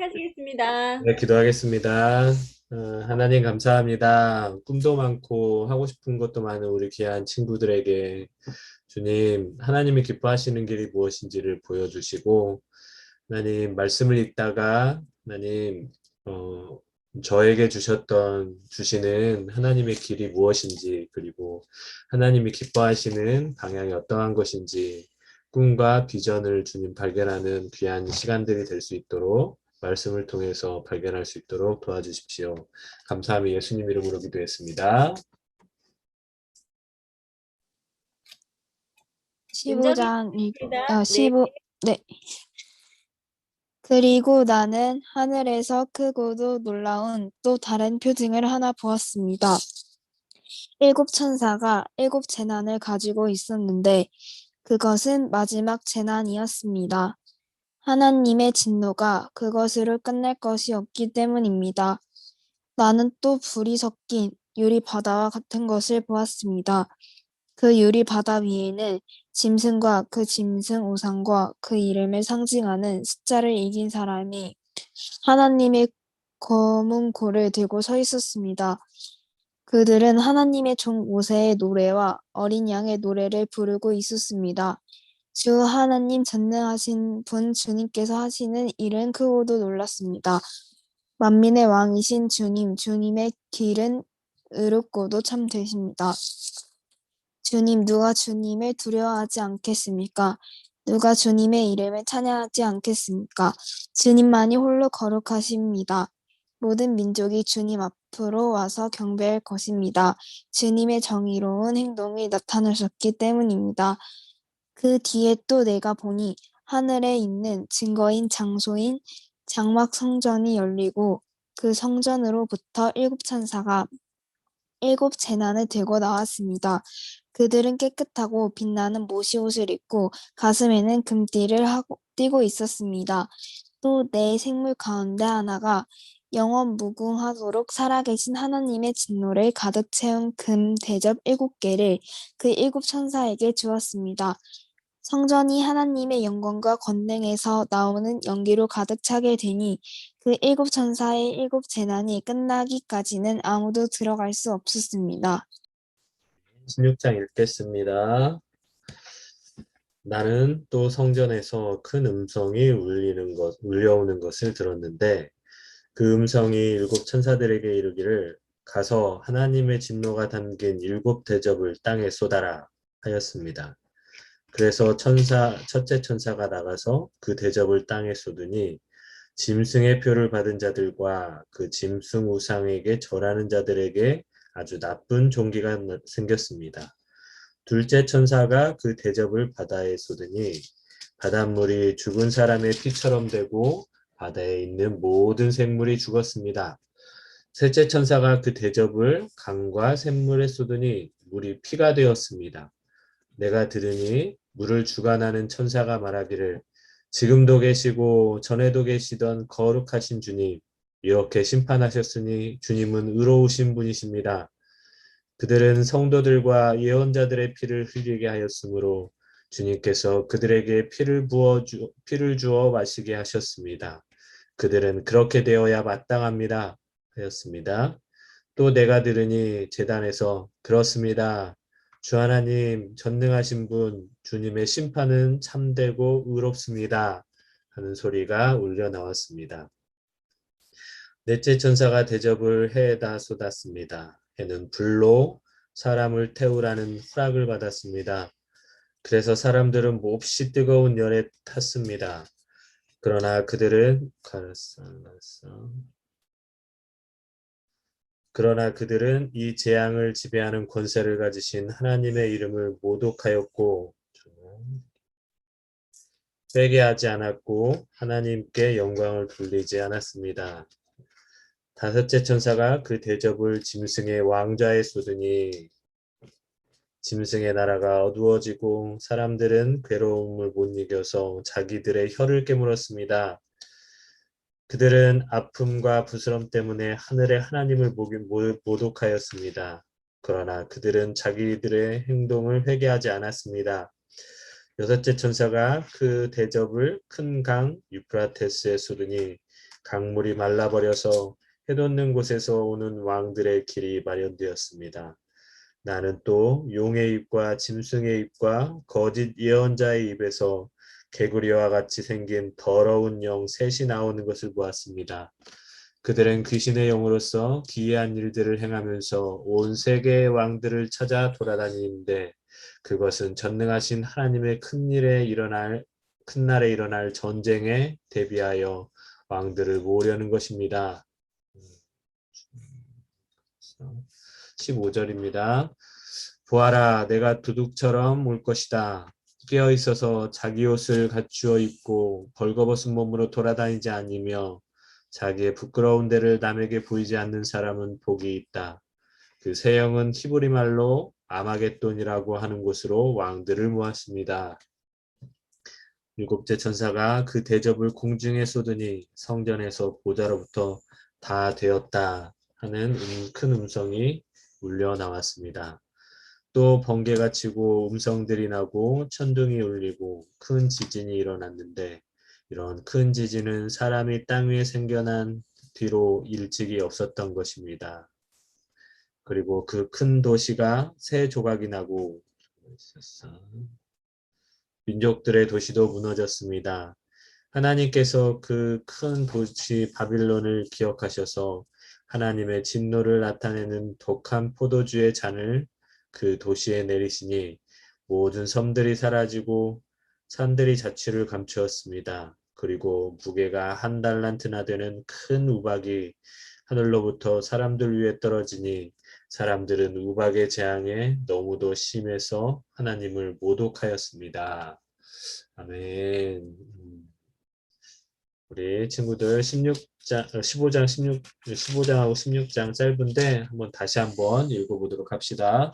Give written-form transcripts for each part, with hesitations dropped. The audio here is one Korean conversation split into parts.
시작하시겠습니다. 네, 기도하겠습니다. 하나님 감사합니다. 꿈도 많고 하고 싶은 것도 많은 우리 귀한 친구들에게 주님, 하나님이 기뻐하시는 길이 무엇인지를 보여주시고, 하나님 말씀을 읽다가 하나님 어, 저에게 주시는 하나님의 길이 무엇인지, 그리고 하나님이 기뻐하시는 방향이 어떠한 것인지 꿈과 비전을 주님 발견하는 귀한 시간들이 될 수 있도록 말씀을 통해서 발견할 수 있도록 도와주십시오. 감사함이 예수님 이름으로 기도했습니다. 은정이 15장 있습니다. 네. 15 네. 그리고 나는 하늘에서 크고도 놀라운 또 다른 표징을 하나 보았습니다. 일곱 천사가 일곱 재난을 가지고 있었는데 그것은 마지막 재난이었습니다. 하나님의 진노가 그것으로 끝날 것이 없기 때문입니다. 나는 또 불이 섞인 유리 바다와 같은 것을 보았습니다. 그 유리 바다 위에는 짐승과 그 짐승 우상과 그 이름을 상징하는 숫자를 이긴 사람이 하나님의 검은 고를 들고 서 있었습니다. 그들은 하나님의 종 모세의 노래와 어린 양의 노래를 부르고 있었습니다. 주 하나님 전능하신 분 주님께서 하시는 일은 크고도 놀랐습니다. 만민의 왕이신 주님, 주님의 길은 의롭고도 참 되십니다. 주님, 누가 주님을 두려워하지 않겠습니까? 누가 주님의 이름을 찬양하지 않겠습니까? 주님만이 홀로 거룩하십니다. 모든 민족이 주님 앞으로 와서 경배할 것입니다. 주님의 정의로운 행동이 나타나셨기 때문입니다. 그 뒤에 또 내가 보니 하늘에 있는 증거인 장소인 장막 성전이 열리고 그 성전으로부터 일곱 천사가 일곱 재난을 들고 나왔습니다. 그들은 깨끗하고 빛나는 모시옷을 입고 가슴에는 금띠를 띠고 있었습니다. 또 네 생물 가운데 하나가 영원 무궁하도록 살아계신 하나님의 진노를 가득 채운 금 대접 일곱 개를 그 일곱 천사에게 주었습니다. 성전이 하나님의 영광과 권능에서 나오는 연기로 가득 차게 되니 그 일곱 천사의 일곱 재난이 끝나기까지는 아무도 들어갈 수 없었습니다. 16장 읽겠습니다. 나는 또 성전에서 큰 음성이 울려오는 것을 들었는데 그 음성이 일곱 천사들에게 이르기를 가서 하나님의 진노가 담긴 일곱 대접을 땅에 쏟아라 하였습니다. 그래서 첫째 천사가 나가서 그 대접을 땅에 쏟으니 짐승의 표를 받은 자들과 그 짐승 우상에게 절하는 자들에게 아주 나쁜 종기가 생겼습니다. 둘째 천사가 그 대접을 바다에 쏟으니 바닷물이 죽은 사람의 피처럼 되고 바다에 있는 모든 생물이 죽었습니다. 셋째 천사가 그 대접을 강과 샘물에 쏟으니 물이 피가 되었습니다. 내가 들으니 물을 주관하는 천사가 말하기를 지금도 계시고 전에도 계시던 거룩하신 주님, 이렇게 심판하셨으니 주님은 의로우신 분이십니다. 그들은 성도들과 예언자들의 피를 흘리게 하였으므로 주님께서 그들에게 피를 주어 마시게 하셨습니다. 그들은 그렇게 되어야 마땅합니다 하였습니다. 또 내가 들으니 제단에서 그렇습니다. 주 하나님 전능하신 분 주님의 심판은 참되고 의롭습니다 하는 소리가 울려 나왔습니다. 넷째 천사가 대접을 해에다 쏟았습니다. 해는 불로 사람을 태우라는 허락을 받았습니다. 그래서 사람들은 몹시 뜨거운 열에 탔습니다. 그러나 그들은 이 재앙을 지배하는 권세를 가지신 하나님의 이름을 모독하였고 빼게 하지 않았고 하나님께 영광을 돌리지 않았습니다. 다섯째 천사가 그 대접을 짐승의 왕좌에 쏟으니 짐승의 나라가 어두워지고 사람들은 괴로움을 못 이겨서 자기들의 혀를 깨물었습니다. 그들은 아픔과 부스럼 때문에 하늘의 하나님을 모독하였습니다. 그러나 그들은 자기들의 행동을 회개하지 않았습니다. 여섯째 천사가 그 대접을 큰 강 유프라테스에 쏟으니 강물이 말라버려서 해돋는 곳에서 오는 왕들의 길이 마련되었습니다. 나는 또 용의 입과 짐승의 입과 거짓 예언자의 입에서 개구리와 같이 생긴 더러운 영 셋이 나오는 것을 보았습니다. 그들은 귀신의 영으로서 기이한 일들을 행하면서 온 세계의 왕들을 찾아 돌아다니는데 그것은 전능하신 하나님의 큰 날에 일어날 전쟁에 대비하여 왕들을 모으려는 것입니다. 15절입니다. 보아라, 내가 도둑처럼 올 것이다. 깨어 있어서 자기 옷을 갖추어 입고 벌거벗은 몸으로 돌아다니지 않으며 자기의 부끄러운 데를 남에게 보이지 않는 사람은 복이 있다. 그 세 영은 히브리 말로 아마겟돈이라고 하는 곳으로 왕들을 모았습니다. 일곱째 천사가 그 대접을 공중에 쏟으니 성전에서 보좌로부터 다 되었다 하는 큰 음성이 울려 나왔습니다. 또 번개가 치고 음성들이 나고 천둥이 울리고 큰 지진이 일어났는데 이런 큰 지진은 사람이 땅 위에 생겨난 뒤로 일찍이 없었던 것입니다. 그리고 그 큰 도시가 세 조각이 나고 민족들의 도시도 무너졌습니다. 하나님께서 그 큰 도시 바빌론을 기억하셔서 하나님의 진노를 나타내는 독한 포도주의 잔을 그 도시에 내리시니 모든 섬들이 사라지고 산들이 자취를 감추었습니다. 그리고 무게가 한 달란트나 되는 큰 우박이 하늘로부터 사람들 위에 떨어지니 사람들은 우박의 재앙에 너무도 심해서 하나님을 모독하였습니다. 아멘. 우리 친구들 15장, 15장하고 16장 짧은데 다시 한번 읽어보도록 합시다.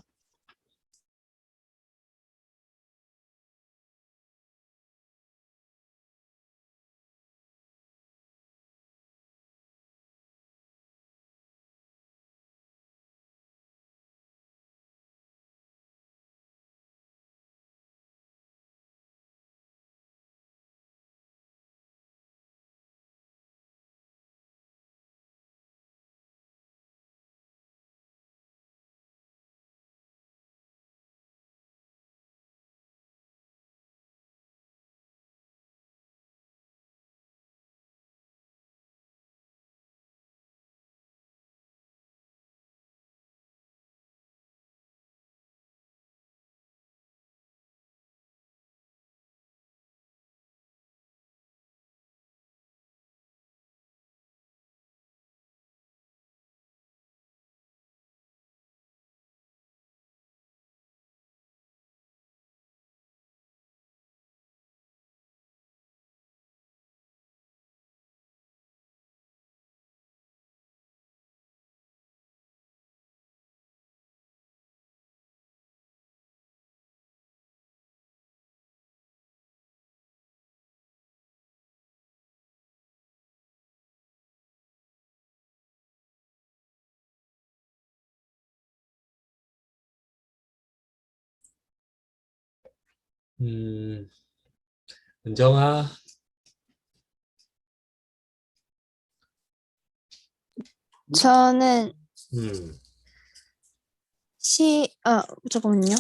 은정아, 저는 음, 잠깐만요.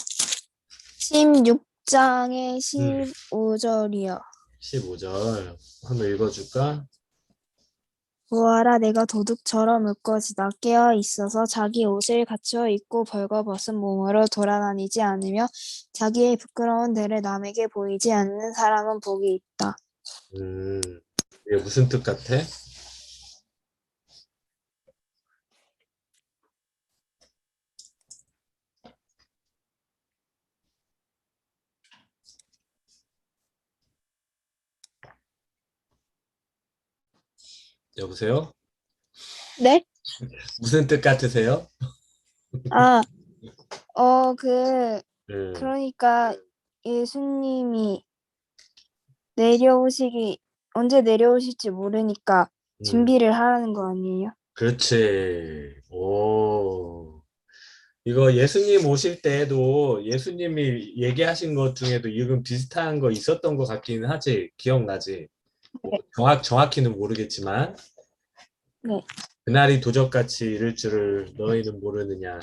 16장의 음, 15절이요. 15절 한번 읽어줄까? 보아라, 내가 도둑처럼 올 것이다. 깨어 있어서 자기 옷을 갖추어 입고 벌거벗은 몸으로 돌아다니지 않으며 자기의 부끄러운 데를 남에게 보이지 않는 사람은 복이 있다. 이게 무슨 뜻 같아? 여보세요? 네? 무슨 뜻 같으세요? 아, 어, 그, 음, 그러니까 예수님이 내려오시기, 언제 내려오실지 모르니까 음, 준비를 하라는 거 아니에요? 그렇지. 오. 이거 예수님 오실 때에도 예수님이 얘기하신 것 중에도 이건 비슷한 거 있었던 것 같기는 하지. 기억나지? 뭐 정확히는 모르겠지만. 네. 그날이 도적같이 이를 줄을 너희는 모르느냐.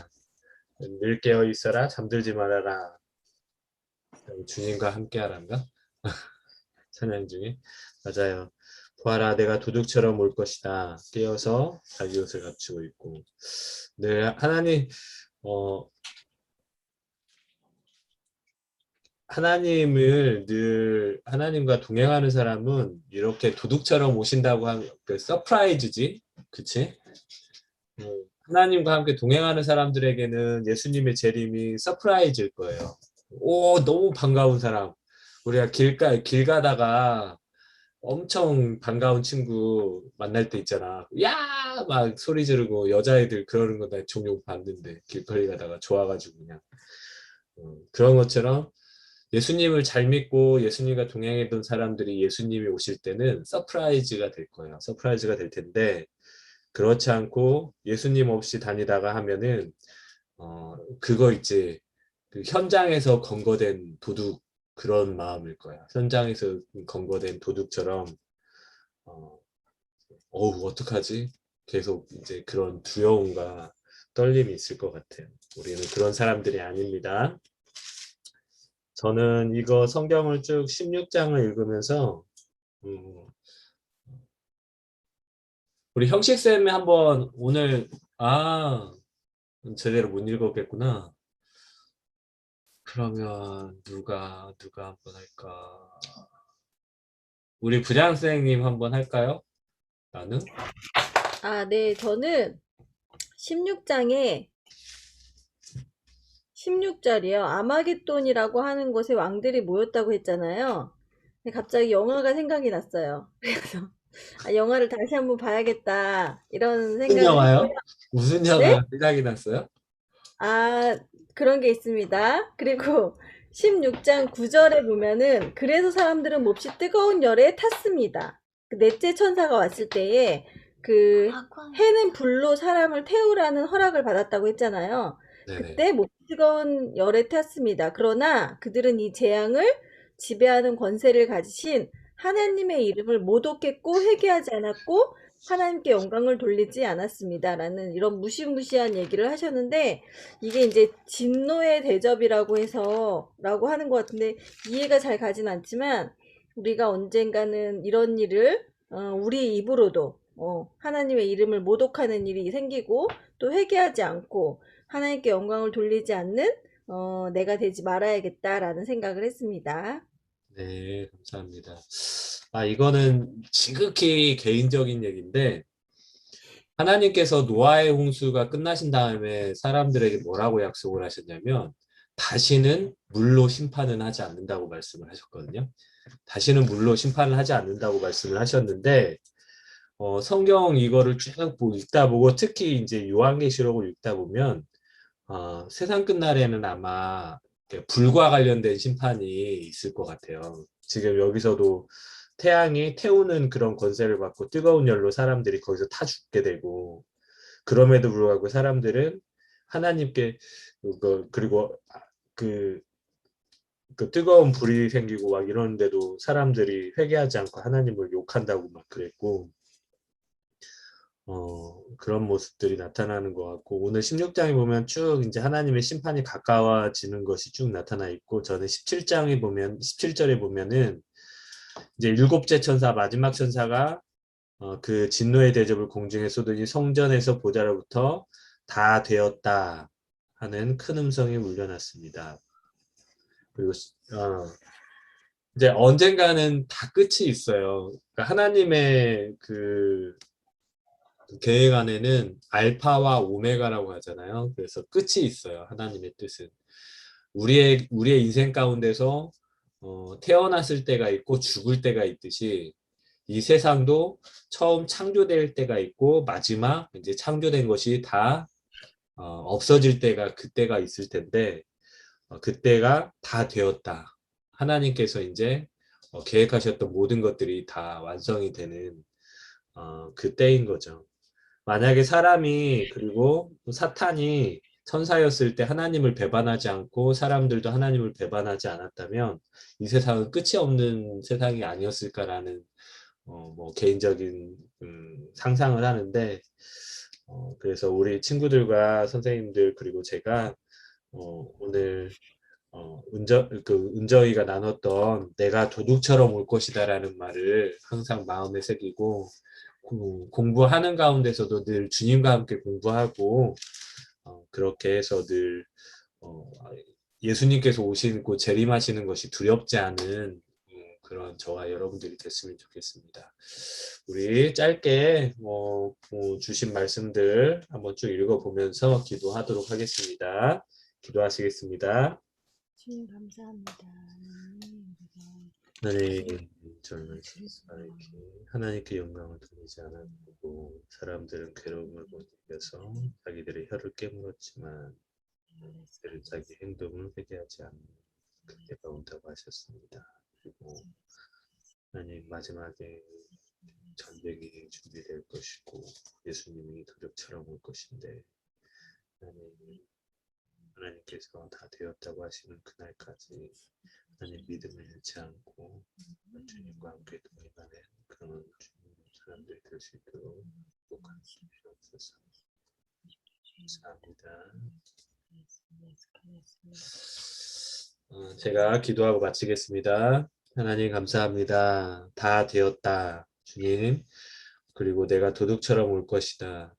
늘 깨어 있어라 잠들지 말아라. 주님과 함께하란가? 찬양 중에 맞아요. 보아라 내가 도둑처럼 올 것이다. 깨어서 자기 옷을 갖추고 있고 늘 하나님 어 하나님을 늘 하나님과 동행하는 사람은 이렇게 도둑처럼 오신다고 하면 그 서프라이즈지, 그치? 하나님과 함께 동행하는 사람들에게는 예수님의 재림이 서프라이즈일 거예요. 오, 너무 반가운 사람. 우리가 길 가다가 엄청 반가운 친구 만날 때 있잖아. 야! 막 소리 지르고 여자애들 그러는 거 나 종종 봤는데 길거리 가다가 좋아가지고 그냥. 그런 것처럼 예수님을 잘 믿고 예수님과 동행했던 사람들이 예수님이 오실 때는 서프라이즈가 될 거예요. 서프라이즈가 될 텐데 그렇지 않고 예수님 없이 다니다가 하면은 그거 있지. 그 현장에서 검거된 도둑 그런 마음일 거야. 현장에서 검거된 도둑처럼 어, 어우 어떡하지? 계속 이제 그런 두려움과 떨림이 있을 것 같아요. 우리는 그런 사람들이 아닙니다. 저는 이거 성경을 쭉 16장을 읽으면서 음, 우리 형식쌤이 한번 오늘 아 제대로 못 읽었겠구나. 그러면 누가 한번 할까? 우리 부장선생님 한번 할까요? 나는? 아, 네. 저는 16장에 16절이요. 아마겟돈이라고 하는 곳에 왕들이 모였다고 했잖아요. 근데 갑자기 영화가 생각이 났어요. 그래서 영화를 다시 한번 봐야겠다 이런 무슨 생각을 했고요. 영화요? 무슨 네? 영화 생각이 났어요? 아, 그런 게 있습니다. 그리고 16장 9절에 보면은 그래서 사람들은 몹시 뜨거운 열에 탔습니다. 그 넷째 천사가 왔을 때에 그 해는 불로 사람을 태우라는 허락을 받았다고 했잖아요. 네네. 그때 몹시 뜨거운 열에 탔습니다. 그러나 그들은 이 재앙을 지배하는 권세를 가지신 하나님의 이름을 모독했고 회개하지 않았고 하나님께 영광을 돌리지 않았습니다라는 이런 무시무시한 얘기를 하셨는데 이게 이제 진노의 대접이라고 해서 라고 하는 것 같은데 이해가 잘 가진 않지만 우리가 언젠가는 이런 일을 우리 입으로도 하나님의 이름을 모독하는 일이 생기고 또 회개하지 않고 하나님께 영광을 돌리지 않는 내가 되지 말아야겠다라는 생각을 했습니다. 네, 감사합니다. 아, 이거는 지극히 개인적인 얘기인데, 하나님께서 노아의 홍수가 끝나신 다음에 사람들에게 뭐라고 약속을 하셨냐면, 다시는 물로 심판은 하지 않는다고 말씀을 하셨거든요. 다시는 물로 심판을 하지 않는다고 말씀을 하셨는데, 성경 이거를 쭉 읽다 보고, 특히 이제 요한계시록을 읽다 보면, 세상 끝날에는 아마 불과 관련된 심판이 있을 것 같아요. 지금 여기서도 태양이 태우는 그런 권세를 받고 뜨거운 열로 사람들이 거기서 타 죽게 되고 그럼에도 불구하고 사람들은 하나님께 그리고 그, 그 뜨거운 불이 생기고 막 이러는데도 사람들이 회개하지 않고 하나님을 욕한다고 막 그랬고 그런 모습들이 나타나는 것 같고, 오늘 16장에 보면 쭉 이제 하나님의 심판이 가까워지는 것이 쭉 나타나 있고, 저는 17장에 보면, 17절에 보면은 이제 일곱째 천사, 마지막 천사가 그 진노의 대접을 공중에 쏟으니 성전에서 보좌로부터 다 되었다 하는 큰 음성이 울려났습니다. 그리고 이제 언젠가는 다 끝이 있어요. 그러니까 하나님의 그 계획 안에는 알파와 오메가라고 하잖아요. 그래서 끝이 있어요. 하나님의 뜻은. 우리의 인생 가운데서 태어났을 때가 있고 죽을 때가 있듯이 이 세상도 처음 창조될 때가 있고 마지막 이제 창조된 것이 다 없어질 때가 그때가 있을 텐데 그때가 다 되었다. 하나님께서 이제 계획하셨던 모든 것들이 다 완성이 되는 그때인 거죠. 만약에 사람이 그리고 사탄이 천사였을 때 하나님을 배반하지 않고 사람들도 하나님을 배반하지 않았다면 이 세상은 끝이 없는 세상이 아니었을까라는 뭐 개인적인 상상을 하는데 그래서 우리 친구들과 선생님들 그리고 제가 오늘 은저이가 나눴던 내가 도둑처럼 올 것이다라는 말을 항상 마음에 새기고 공부하는 가운데서도 늘 주님과 함께 공부하고 그렇게 해서 늘 예수님께서 오시고 재림하시는 것이 두렵지 않은 그런 저와 여러분들이 됐으면 좋겠습니다. 우리 짧게 주신 말씀들 한번 쭉 읽어보면서 기도하도록 하겠습니다. 기도하시겠습니다. 주님 감사합니다. 하나님, 저는 하나님께 영광을 돌리지 않았고 사람들은 괴로움을 못 이겨서 자기들의 혀를 깨물었지만 그들은 자기 행동을 회개하지 않는 그때가 온다고 하셨습니다. 그리고 하나님 마지막에 전쟁이 준비될 것이고 예수님이 도둑처럼 올 것인데 하나님께서 다 되었다고 하시는 그날까지 하나님 믿음을 잃지 않고 주님과 함께 동행하는 그런 사람들이 될 수 있도록 축복하는 주시옵소서. 감사합니다. 제가 기도하고 마치겠습니다. 하나님 감사합니다. 다 되었다. 주님. 그리고 내가 도둑처럼 올 것이다.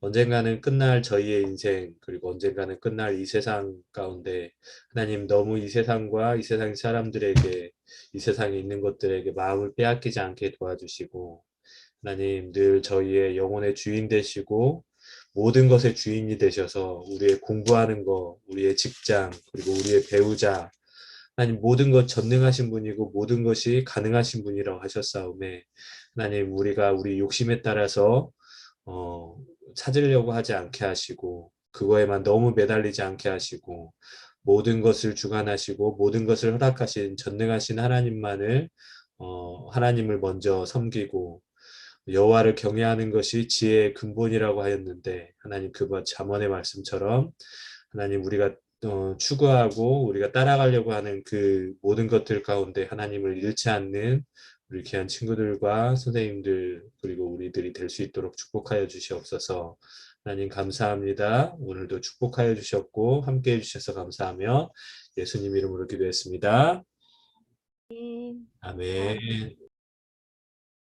언젠가는 끝날 저희의 인생 그리고 언젠가는 끝날 이 세상 가운데 하나님 너무 이 세상과 이 세상 사람들에게 이 세상에 있는 것들에게 마음을 빼앗기지 않게 도와주시고 하나님 늘 저희의 영혼의 주인 되시고 모든 것의 주인이 되셔서 우리의 공부하는 것, 우리의 직장 그리고 우리의 배우자 하나님 모든 것 전능하신 분이고 모든 것이 가능하신 분이라고 하셨사오매 하나님 우리가 우리 욕심에 따라서 찾으려고 하지 않게 하시고 그거에만 너무 매달리지 않게 하시고 모든 것을 주관하시고 모든 것을 허락하신 전능하신 하나님만을 하나님을 먼저 섬기고 여호와를 경외하는 것이 지혜의 근본이라고 하였는데 하나님 그 잠언의 말씀처럼 하나님 우리가 추구하고 우리가 따라가려고 하는 그 모든 것들 가운데 하나님을 잃지 않는 우리 귀한 친구들과 선생님들 그리고 우리들이 될 수 있도록 축복하여 주시옵소서. 하나님 감사합니다. 오늘도 축복하여 주셨고 함께해 주셔서 감사하며 예수님 이름으로 기도했습니다. 아멘. 아멘.